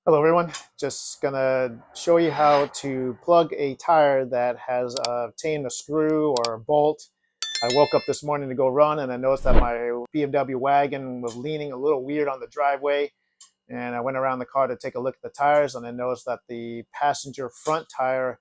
Hello everyone, just gonna show you how to plug a tire that has obtained a screw or a bolt. I woke up this morning to go run and I noticed that my BMW wagon was leaning a little weird on the driveway, and I went around the car to take a look at the tires and I noticed that the passenger front tire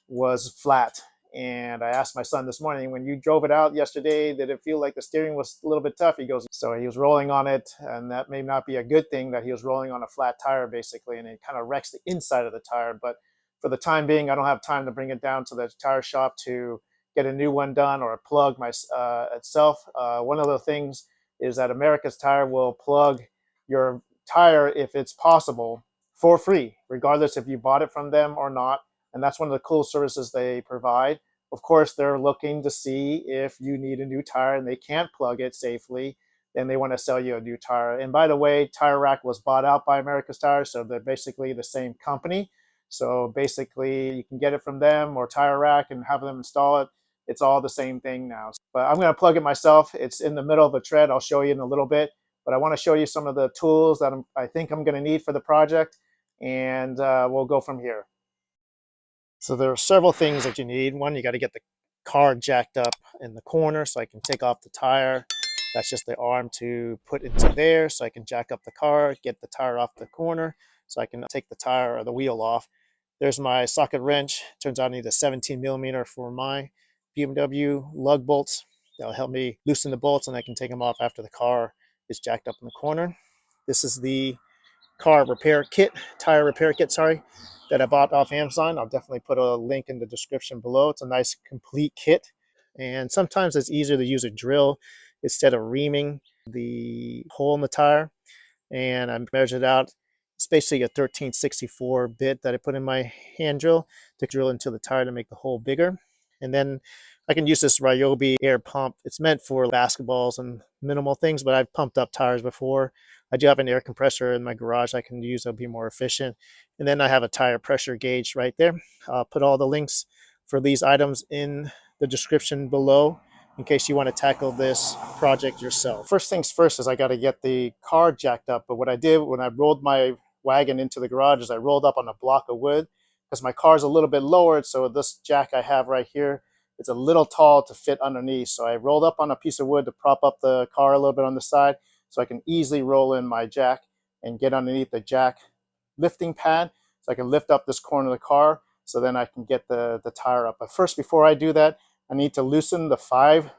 was flat. And I asked my son this morning, when you drove it out yesterday, did it feel like the steering was a little bit tough? He goes, so he was rolling on it, and that may not be a good thing that he was rolling on a flat tire basically, and it kind of wrecks the inside of the tire. But for the time being, I don't have time to bring it down to the tire shop to get a new one done or plug itself. One of the things is that America's Tire will plug your tire if it's possible for free, regardless if you bought it from them or not. And that's one of the cool services they provide. Of course, they're looking to see if you need a new tire and they can't plug it safely, then they want to sell you a new tire. And by the way, Tire Rack was bought out by America's Tire, so they're basically the same company. So basically, you can get it from them or Tire Rack and have them install it. It's all the same thing now. But I'm going to plug it myself. It's in the middle of a tread. I'll show you in a little bit. But I want to show you some of the tools that I think I'm going to need for the project, and we'll go from here. So there are several things that you need. One, you got to get the car jacked up in the corner so I can take off the tire. That's just the arm to put into there so I can jack up the car, get the tire off the corner so I can take the tire or the wheel off. There's my socket wrench. Turns out I need a 17 millimeter for my BMW lug bolts. That'll help me loosen the bolts and I can take them off after the car is jacked up in the corner. This is the tire repair kit, that I bought off Amazon. I'll definitely put a link in the description below. It's a nice complete kit. And sometimes it's easier to use a drill instead of reaming the hole in the tire. And I measured it out. It's basically a 1364 bit that I put in my hand drill to drill into the tire to make the hole bigger. And then I can use this Ryobi air pump. It's meant for basketballs and minimal things, but I've pumped up tires before. I do have an air compressor in my garage I can use. It'll be more efficient. And then I have a tire pressure gauge right there. I'll put all the links for these items in the description below in case you want to tackle this project yourself. First things first is I got to get the car jacked up. But what I did when I rolled my wagon into the garage is I rolled up on a block of wood because my car is a little bit lowered. So this jack I have right here, it's a little tall to fit underneath. So I rolled up on a piece of wood to prop up the car a little bit on the side so I can easily roll in my jack and get underneath the jack lifting pad so I can lift up this corner of the car so then I can get the tire up. But first, before I do that, I need to loosen the 5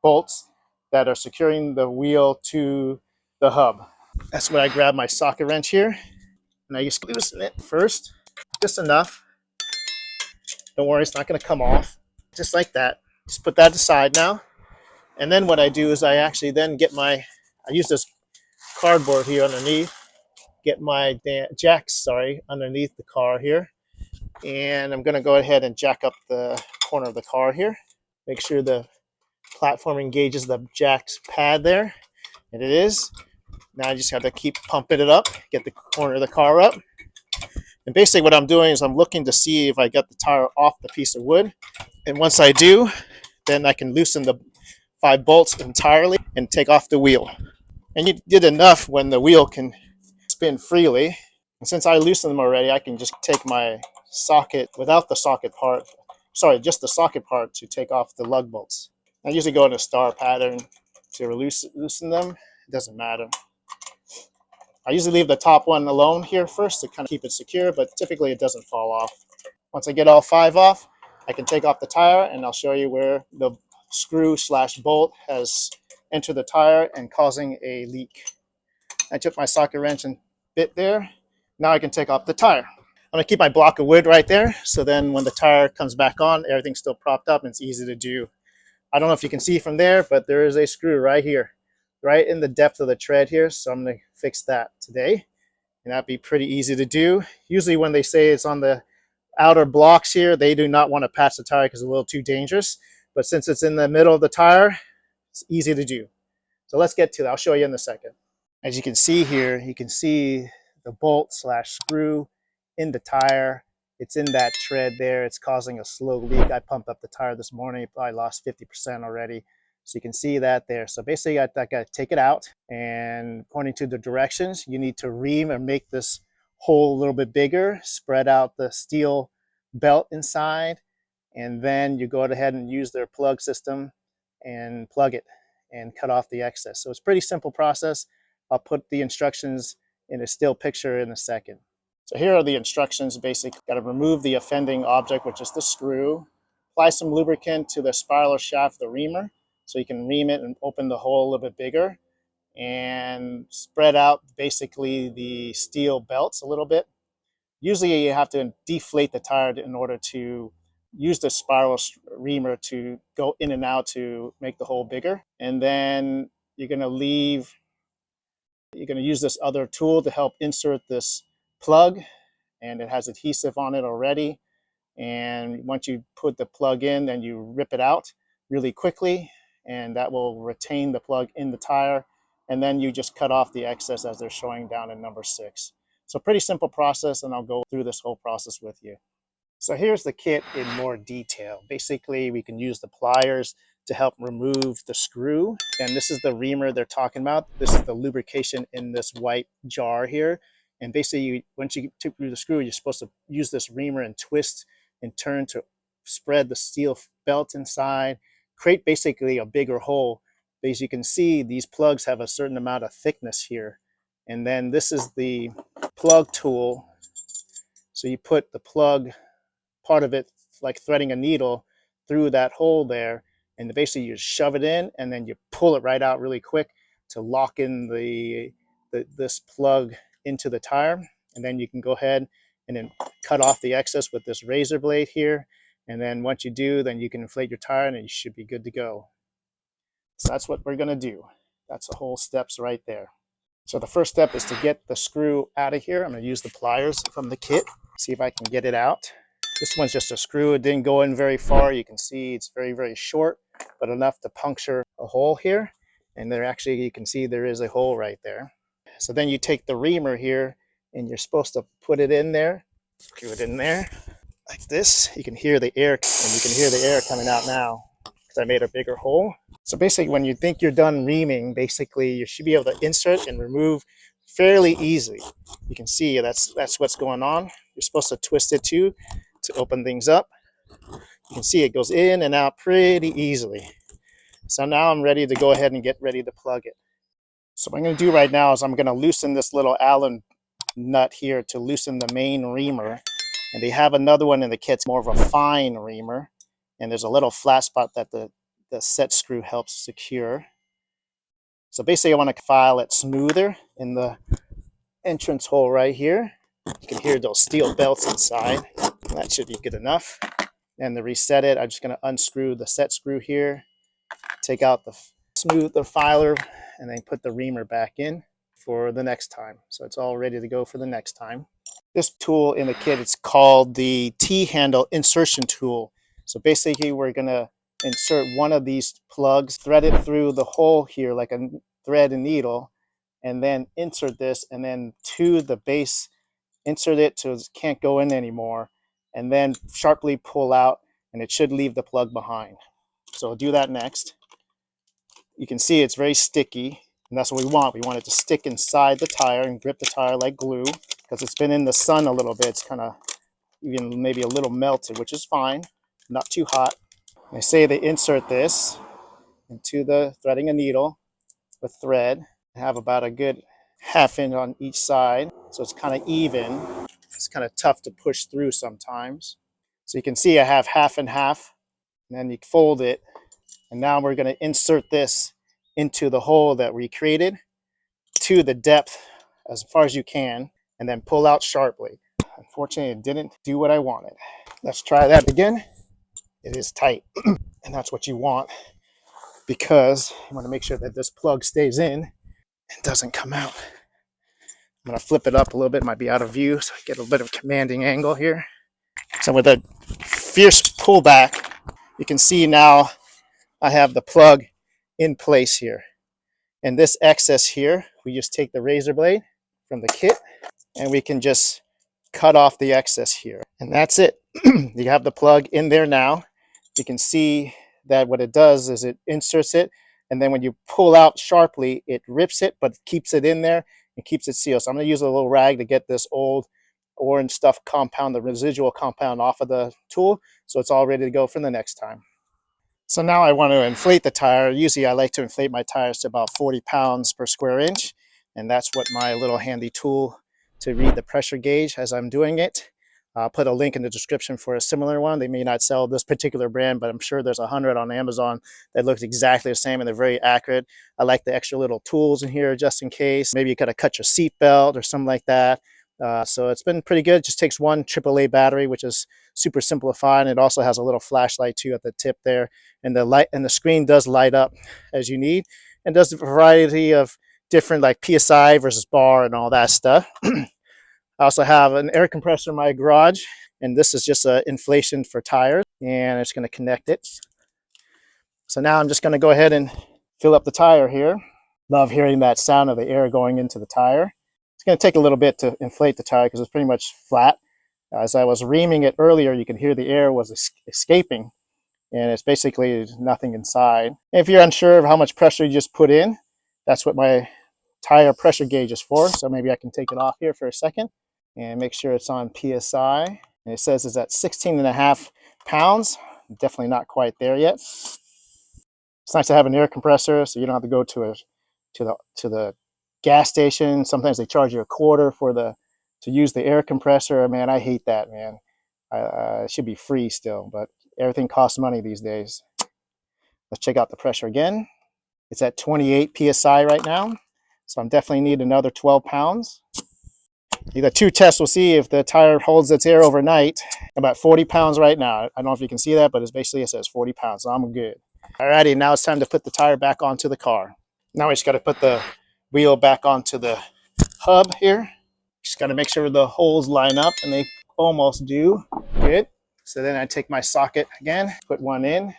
bolts that are securing the wheel to the hub. That's where I grab my socket wrench here, and I just loosen it first, just enough. Don't worry, it's not going to come off. Just like that. Just put that aside now. And then what I do is I actually then get I use this cardboard here underneath, get my jacks, underneath the car here. And I'm going to go ahead and jack up the corner of the car here. Make sure the platform engages the jack's pad there. And it is. Now I just have to keep pumping it up, get the corner of the car up. And basically what I'm doing is I'm looking to see if I got the tire off the piece of wood. And once I do, then I can loosen the 5 bolts entirely and take off the wheel. And you did enough when the wheel can spin freely. And since I loosened them already, I can just take my socket without the socket part, just the socket part to take off the lug bolts. I usually go in a star pattern to loosen them. It doesn't matter. I usually leave the top one alone here first to kind of keep it secure, but typically it doesn't fall off. Once I get all 5 off, I can take off the tire and I'll show you where the screw/bolt has entered the tire and causing a leak. I took my socket wrench and bit there. Now I can take off the tire. I'm going to keep my block of wood right there, so then when the tire comes back on, everything's still propped up and it's easy to do. I don't know if you can see from there, but there is a screw right here, right in the depth of the tread here, so I'm going to fix that today. And that'd be pretty easy to do. Usually when they say it's on the outer blocks here, they do not want to patch the tire because it's a little too dangerous. But since it's in the middle of the tire, it's easy to do. So let's get to that. I'll show you in a second. As you can see here, you can see the bolt/screw in the tire. It's in that tread there. It's causing a slow leak. I pumped up the tire this morning. I lost 50% already. So you can see that there. So basically I got to take it out, and according to the directions, you need to ream and make this hole a little bit bigger, spread out the steel belt inside, and then you go ahead and use their plug system and plug it and cut off the excess. So it's a pretty simple process. I'll put the instructions in a still picture in a second. So here are the instructions. Basically, got to remove the offending object, which is the screw. Apply some lubricant to the spiral shaft of the reamer so you can ream it and open the hole a little bit bigger, and spread out basically the steel belts a little bit. Usually you have to deflate the tire in order to use the spiral reamer to go in and out to make the hole bigger. And then you're going to use this other tool to help insert this plug, and it has adhesive on it already. And once you put the plug in, then you rip it out really quickly, and that will retain the plug in the tire. And then you just cut off the excess as they're showing down in number 6. So pretty simple process, and I'll go through this whole process with you. So here's the kit in more detail. Basically, we can use the pliers to help remove the screw. And this is the reamer they're talking about. This is the lubrication in this white jar here. And basically, once you took through the screw, you're supposed to use this reamer and twist and turn to spread the steel belt inside, create basically a bigger hole. As you can see, these plugs have a certain amount of thickness here. And then this is the plug tool. So you put the plug, part of it like threading a needle through that hole there, and basically you shove it in and then you pull it right out really quick to lock in this plug into the tire. And then you can go ahead and then cut off the excess with this razor blade here. And then once you do, then you can inflate your tire and you should be good to go. So that's what we're going to do. That's the whole steps right there. So the first step is to get the screw out of here. I'm going to use the pliers from the kit, see if I can get it out. This one's just a screw. It didn't go in very far. You can see it's very, very short, but enough to puncture a hole here. And there actually, you can see there is a hole right there. So then you take the reamer here and you're supposed to put it in there, screw it in there like this. You can hear the air, and you can hear the air coming out now because I made a bigger hole. So basically, when you think you're done reaming, basically you should be able to insert and remove fairly easily. You can see that's what's going on. You're supposed to twist it too to open things up. You can see it goes in and out pretty easily. So now I'm ready to go ahead and get ready to plug it. So what I'm going to do right now is I'm going to loosen this little Allen nut here to loosen the main reamer. And they have another one in the kit, more of a fine reamer. And there's a little flat spot that the set screw helps secure. So basically I want to file it smoother in the entrance hole right here. You can hear those steel belts inside. That should be good enough. And to reset it, I'm just going to unscrew the set screw here, take out the filer, and then put the reamer back in for the next time. So it's all ready to go for the next time. This tool in the kit, it's called the T-handle insertion tool. So basically we're going to insert one of these plugs, thread it through the hole here like a thread and needle, and then insert this, and then to the base, insert it so it can't go in anymore, and then sharply pull out, and it should leave the plug behind. So I'll do that next. You can see it's very sticky, and that's what we want. We want it to stick inside the tire and grip the tire like glue, because it's been in the sun a little bit. It's kind of even maybe a little melted, which is fine, not too hot. They say they insert this into the threading a needle with thread. I have about a good ½ inch on each side, so it's kind of even. It's kind of tough to push through sometimes. So you can see I have half and half, and then you fold it, and now we're going to insert this into the hole that we created to the depth as far as you can, and then pull out sharply. Unfortunately, it didn't do what I wanted. Let's try that again. It is tight, and that's what you want, because you want to make sure that this plug stays in and doesn't come out. I'm going to flip it up a little bit. It might be out of view, so I get a bit of a commanding angle here. So with a fierce pullback, you can see now I have the plug in place here. And this excess here, we just take the razor blade from the kit, and we can just cut off the excess here. And that's it. You have the plug in there now. You can see that what it does is it inserts it, and then when you pull out sharply, it rips it, but keeps it in there, and keeps it sealed. So I'm going to use a little rag to get this old orange stuff compound, the residual compound, off of the tool, so it's all ready to go for the next time. So now I want to inflate the tire. Usually I like to inflate my tires to about 40 pounds per square inch, and that's what my little handy tool to read the pressure gauge as I'm doing it. I'll put a link in the description for a similar one. They may not sell this particular brand, but I'm sure there's 100 on Amazon that looks exactly the same, and they're very accurate. I like the extra little tools in here just in case. Maybe you gotta cut your seat belt or something like that. So it's been pretty good. It just takes one AAA battery, which is super simplified. And it also has a little flashlight too at the tip there. And the light and the screen does light up as you need, and does a variety of different, like PSI versus bar and all that stuff. I also have an air compressor in my garage, and this is just an inflation for tires, and it's going to connect it. So now I'm just going to go ahead and fill up the tire here. Love hearing that sound of the air going into the tire. It's going to take a little bit to inflate the tire because it's pretty much flat. As I was reaming it earlier, you can hear the air was escaping, and it's basically nothing inside. If you're unsure of how much pressure you just put in, that's what my tire pressure gauge is for. So maybe I can take it off here for a second and make sure it's on PSI. And it says it's at 16.5 pounds. Definitely not quite there yet. It's nice to have an air compressor, so you don't have to go to the gas station. Sometimes they charge you $0.25 to use the air compressor. Man, I hate that, man. It should be free still, but everything costs money these days. Let's check out the pressure again. It's at 28 PSI right now, so I'm definitely need another 12 pounds. The two tests will see if the tire holds its air overnight. About 40 pounds right now. I don't know if you can see that, but it's basically, it says 40 pounds, so I'm good. Alrighty, now it's time to put the tire back onto the car. Now we just got to put the wheel back onto the hub here. Just got to make sure the holes line up, and they almost do. Good. So then I take my socket again, put one in,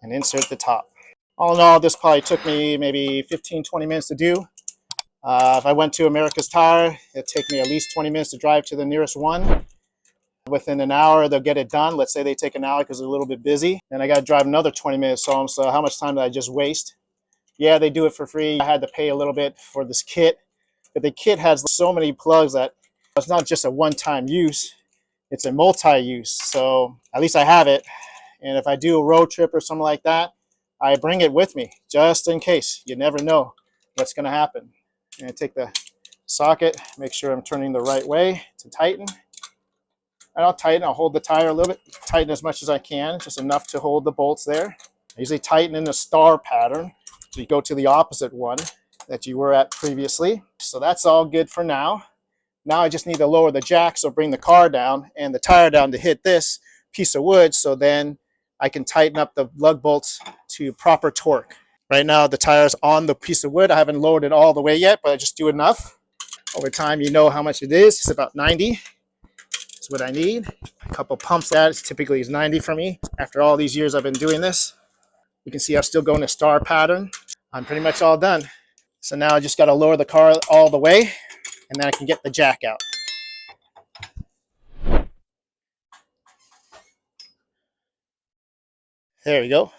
and insert the top. All in all, this probably took me maybe 15-20 minutes to do. If I went to America's Tire, it'd take me at least 20 minutes to drive to the nearest one. Within an hour, they'll get it done. Let's say they take an hour because they're a little bit busy. Then I got to drive another 20 minutes home. So how much time did I just waste? Yeah, they do it for free. I had to pay a little bit for this kit. But the kit has so many plugs that it's not just a one-time use. It's a multi-use. So at least I have it. And if I do a road trip or something like that, I bring it with me just in case. You never know what's going to happen. And I take the socket, make sure I'm turning the right way to tighten. And I'll hold the tire a little bit, tighten as much as I can, just enough to hold the bolts there. I usually tighten in the star pattern, so you go to the opposite one that you were at previously. So that's all good for now. Now I just need to lower the jack, so bring the car down and the tire down to hit this piece of wood, so then I can tighten up the lug bolts to proper torque. Right now the tire's on the piece of wood. I haven't lowered it all the way yet, but I just do enough. Over time, you know how much it is. It's about 90. That's what I need. A couple pumps that typically is 90 for me. After all these years I've been doing this, you can see I'm still going to star pattern. I'm pretty much all done. So now I just got to lower the car all the way, and then I can get the jack out. There we go.